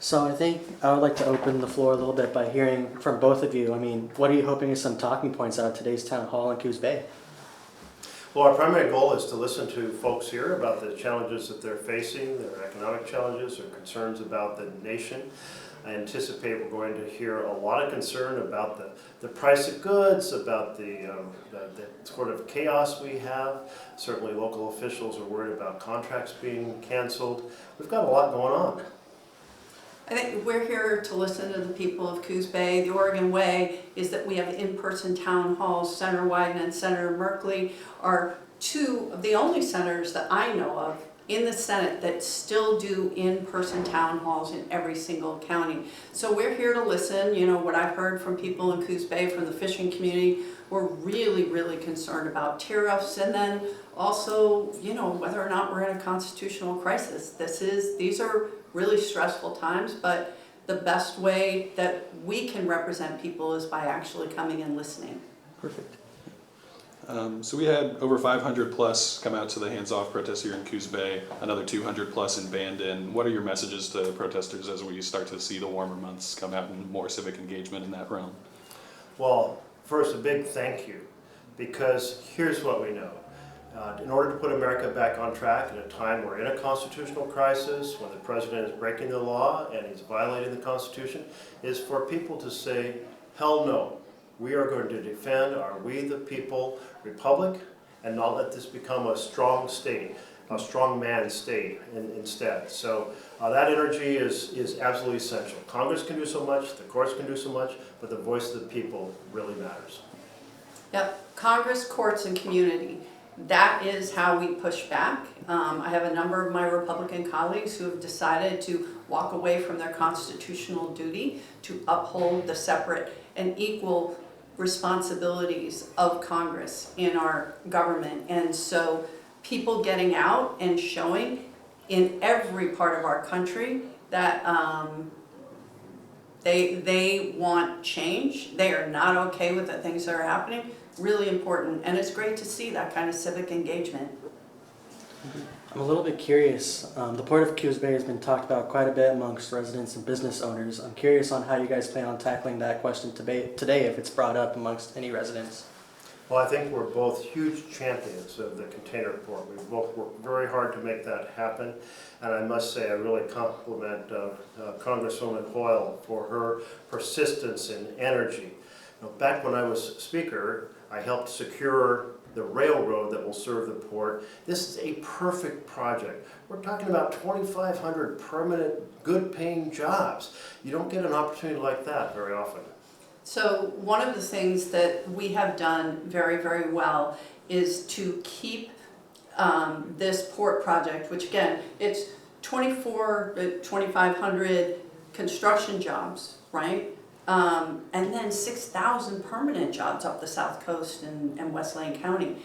So I think I would like to open the floor a little bit by hearing from both of you. I mean, what are you hoping is some talking points out of today's town hall in Coos Bay? Well, our primary goal is to listen to folks here about the challenges that they're facing, their economic challenges, their concerns about the nation. I anticipate we're going to hear a lot of concern about the price of goods, about the sort of chaos we have. Certainly local officials are worried about contracts being canceled. We've got a lot going on. I think we're here to listen to the people of Coos Bay. The Oregon way is that we have in-person town halls. Senator Wyden and Senator Merkley are two of the only senators that I know of in the Senate that still do in-person town halls in every single county. So we're here to listen. You know, what I've heard from people in Coos Bay, from the fishing community, we're really, really concerned about tariffs, and then also, you know, whether or not we're in a constitutional crisis. These are really stressful times, but the best way that we can represent people is by actually coming and listening. Perfect. So we had over 500 plus come out to the hands-off protests here in Coos Bay, another 200 plus in Bandon. What are your messages to protesters as we start to see the warmer months come out and more civic engagement in that realm? Well, first, a big thank you, because here's what we know. In order to put America back on track at a time we're in a constitutional crisis, when the president is breaking the law and he's violating the Constitution, is for people to say, hell no. We are going to defend our We the People Republic and not let this become a strong state, a strong man state instead. So that energy is absolutely essential. Congress can do so much, the courts can do so much, but the voice of the people really matters. Yep, Congress, courts, and community. That is how we push back. I have a number of my Republican colleagues who have decided to walk away from their constitutional duty to uphold the separate and equal responsibilities of Congress in our government. And so people getting out and showing in every part of our country that they want change. They are not okay with the things that are happening. Really important, and it's great to see that kind of civic engagement. I'm a little bit curious. The Port of Coos Bay has been talked about quite a bit amongst residents and business owners. I'm curious on how you guys plan on tackling that question today if it's brought up amongst any residents. Well, I think we're both huge champions of the container port. We've both worked very hard to make that happen. And I must say, I really compliment Congresswoman Hoyle for her persistence and energy. You know, back when I was Speaker, I helped secure the railroad that will serve the port. This is a perfect project. We're talking about 2,500 permanent, good-paying jobs. You don't get an opportunity like that very often. So one of the things that we have done very, very well is to keep this port project, which again, it's 2,500 construction jobs, right? And then 6,000 permanent jobs up the South Coast and West Lane County.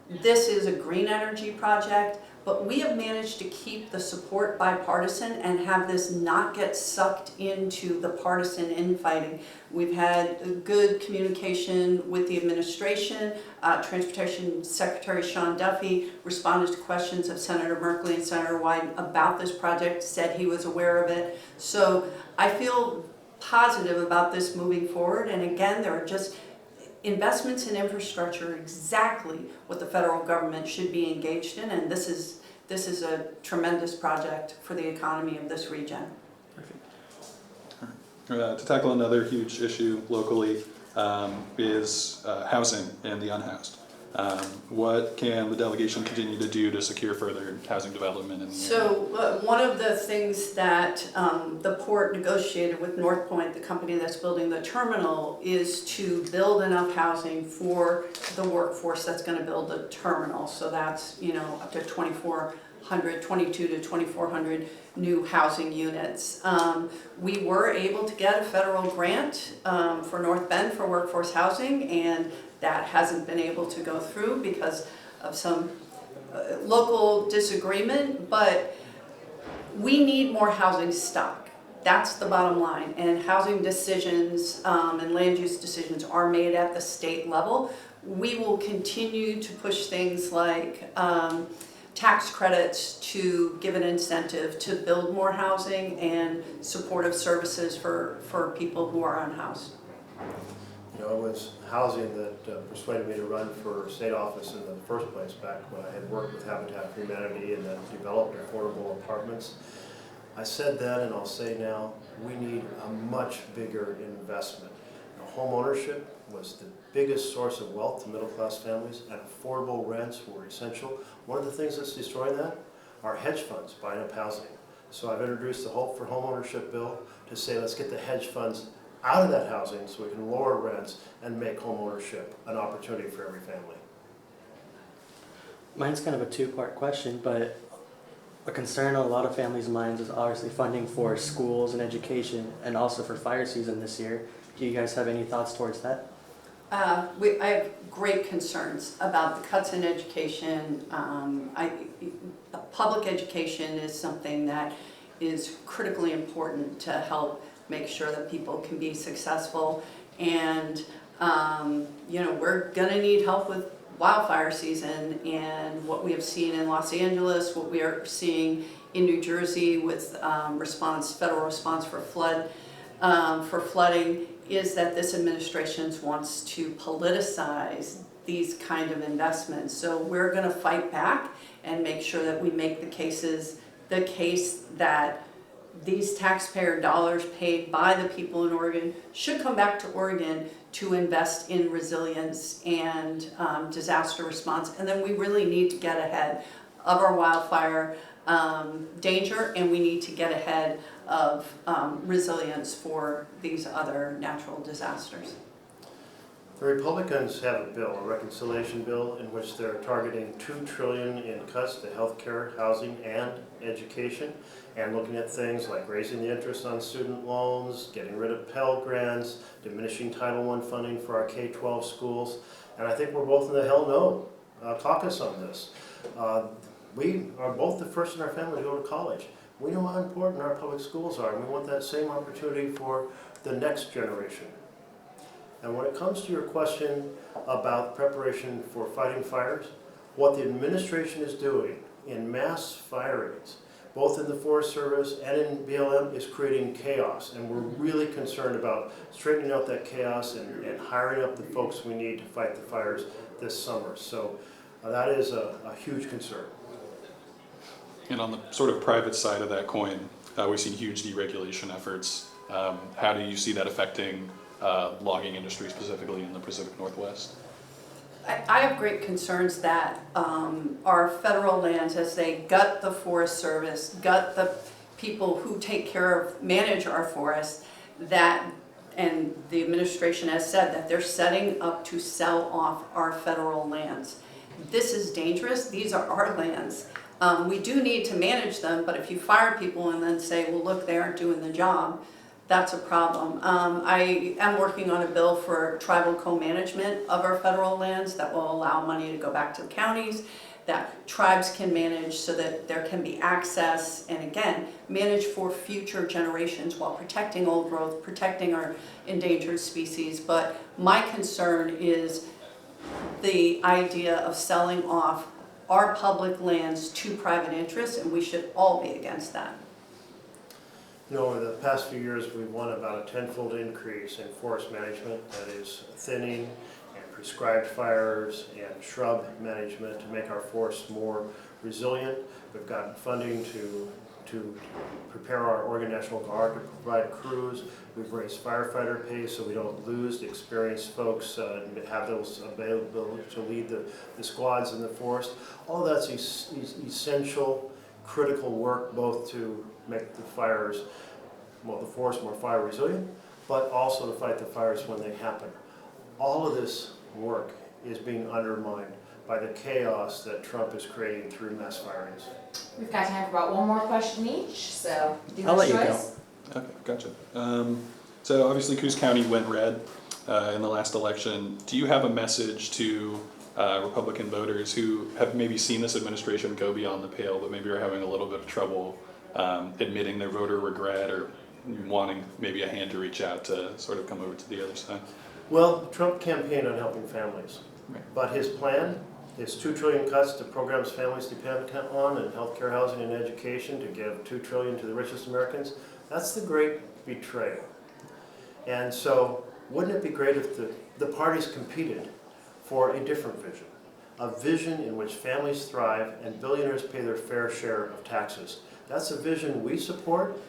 This is a green energy project, but we have managed to keep the support bipartisan and have this not get sucked into the partisan infighting. We've had good communication with the administration. Transportation Secretary Sean Duffy responded to questions of Senator Merkley and Senator Wyden about this project, said he was aware of it. So I feel positive about this moving forward, and again, there are just investments in infrastructure, exactly what the federal government should be engaged in, and this is a tremendous project for the economy of this region. To tackle another huge issue locally is housing and the unhoused. What can the delegation continue to do to secure further housing development in the area? One of the things that the port negotiated with North Point, the company that's building the terminal, is to build enough housing for the workforce that's going to build the terminal. So that's, you know, up to 22 to 2,400 new housing units. We were able to get a federal grant for North Bend for workforce housing, and that hasn't been able to go through because of some local disagreement, but we need more housing stock. That's the bottom line, and housing decisions and land use decisions are made at the state level. We will continue to push things like tax credits to give an incentive to build more housing and supportive services for people who are unhoused. You know, it was housing that persuaded me to run for state office in the first place back when I had worked with Habitat for Humanity and then developed affordable apartments. I said then, and I'll say now, we need a much bigger investment. Home ownership was the biggest source of wealth to middle-class families, and affordable rents were essential. One of the things that's destroying that are hedge funds buying up housing. So I've introduced the Hope for Home Ownership bill to say let's get the hedge funds out of that housing so we can lower rents and make home ownership an opportunity for every family. Mine's kind of a two-part question, but a concern on a lot of families' minds is obviously funding for schools and education and also for fire season this year. Do you guys have any thoughts towards that? I have great concerns about the cuts in education. Public education is something that is critically important to help make sure that people can be successful. And you know, we're gonna need help with wildfire season, and what we have seen in Los Angeles, what we are seeing in New Jersey with federal response for flooding, is that this administration wants to politicize these kind of investments. So we're going to fight back and make sure that we make the case that these taxpayer dollars paid by the people in Oregon should come back to Oregon to invest in resilience and disaster response. And then we really need to get ahead of our wildfire danger, and we need to get ahead of resilience for these other natural disasters. The Republicans have a bill, a reconciliation bill, in which they're targeting $2 trillion in cuts to healthcare, housing, and education, and looking at things like raising the interest on student loans, getting rid of Pell Grants, diminishing Title I funding for our K-12 schools. And I think we're both in the hell no caucus on this. We are both the first in our family to go to college. We know how important our public schools are, and we want that same opportunity for the next generation. And when it comes to your question about preparation for fighting fires, what the administration is doing in mass firings, both in the Forest Service and in BLM, is creating chaos. And we're really concerned about straightening out that chaos and hiring up the folks we need to fight the fires this summer. So that is a huge concern. And on the sort of private side of that coin, we've seen huge deregulation efforts. How do you see that affecting logging industry specifically in the Pacific Northwest? I have great concerns that our federal lands, as they gut the Forest Service, gut the people who manage our forests, and the administration has said that they're setting up to sell off our federal lands. This is dangerous. These are our lands. We do need to manage them, but if you fire people and then say, well, look, they aren't doing the job, that's a problem. I am working on a bill for tribal co-management of our federal lands that will allow money to go back to the counties, that tribes can manage so that there can be access, and again, manage for future generations while protecting old growth, protecting our endangered species. But my concern is the idea of selling off our public lands to private interests, and we should all be against that. You know, over the past few years, we've won about a tenfold increase in forest management, that is thinning and prescribed fires and shrub management to make our forests more resilient. We've gotten funding to prepare our Oregon National Guard to provide crews. We've raised firefighter pay so we don't lose the experienced folks and have those available to lead the squads in the forest. All of that's essential, critical work, both to make the fires, well, the forest more fire resilient, but also to fight the fires when they happen. All of this work is being undermined by the chaos that Trump is creating through mass firings. We've got time for about one more question each, so I'll let you choice. go. Okay, gotcha. So obviously Coos County went red in the last election. Do you have a message to Republican voters who have maybe seen this administration go beyond the pale, but maybe are having a little bit of trouble admitting their voter regret or wanting maybe a hand to reach out to sort of come over to the other side? Well, Trump campaigned on helping families, Right. but his plan It's 2 trillion cuts to programs families depend on in healthcare, housing, and education to give 2 trillion to the richest Americans. That's the great betrayal. And so, wouldn't it be great if the parties competed for a different vision? A vision in which families thrive and billionaires pay their fair share of taxes. That's a vision we support.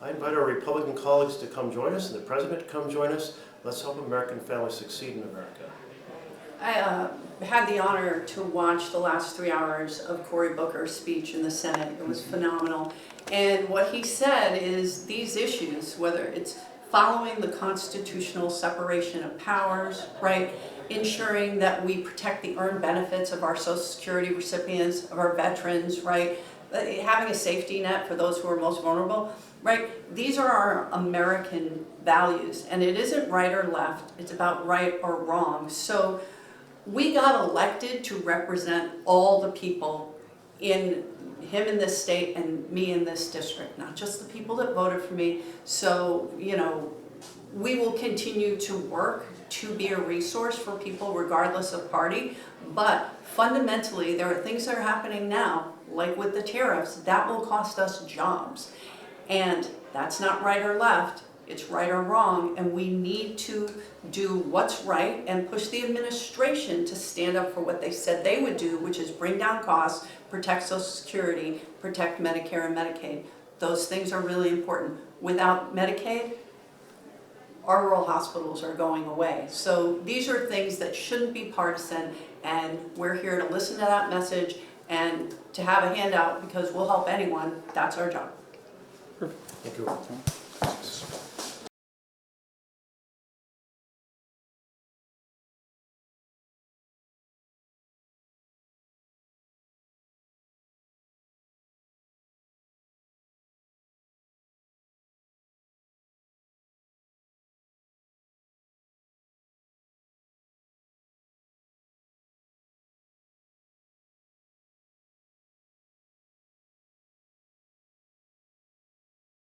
I invite our Republican colleagues to come join us and the President to come join us. Let's help American families succeed in America. I had the honor to watch the last 3 hours of Cory Booker's speech in the Senate. It was phenomenal. And what he said is these issues, whether it's following the constitutional separation of powers, right? Ensuring that we protect the earned benefits of our Social Security recipients, of our veterans, right? Having a safety net for those who are most vulnerable, right? These are our American values, and it isn't right or left, it's about right or wrong. So we got elected to represent all the people in him in this state and me in this district, not just the people that voted for me. So, you know, we will continue to work to be a resource for people regardless of party, but fundamentally there are things that are happening now, like with the tariffs, that will cost us jobs. And that's not right or left, it's right or wrong, and we need to do what's right and push the administration to stand up for what they said they would do, which is bring down costs, protect Social Security, protect Medicare and Medicaid. Those things are really important. Without Medicaid, our rural hospitals are going away. So these are things that shouldn't be partisan, and we're here to listen to that message and to have a handout because we'll help anyone. That's our job. Thank you.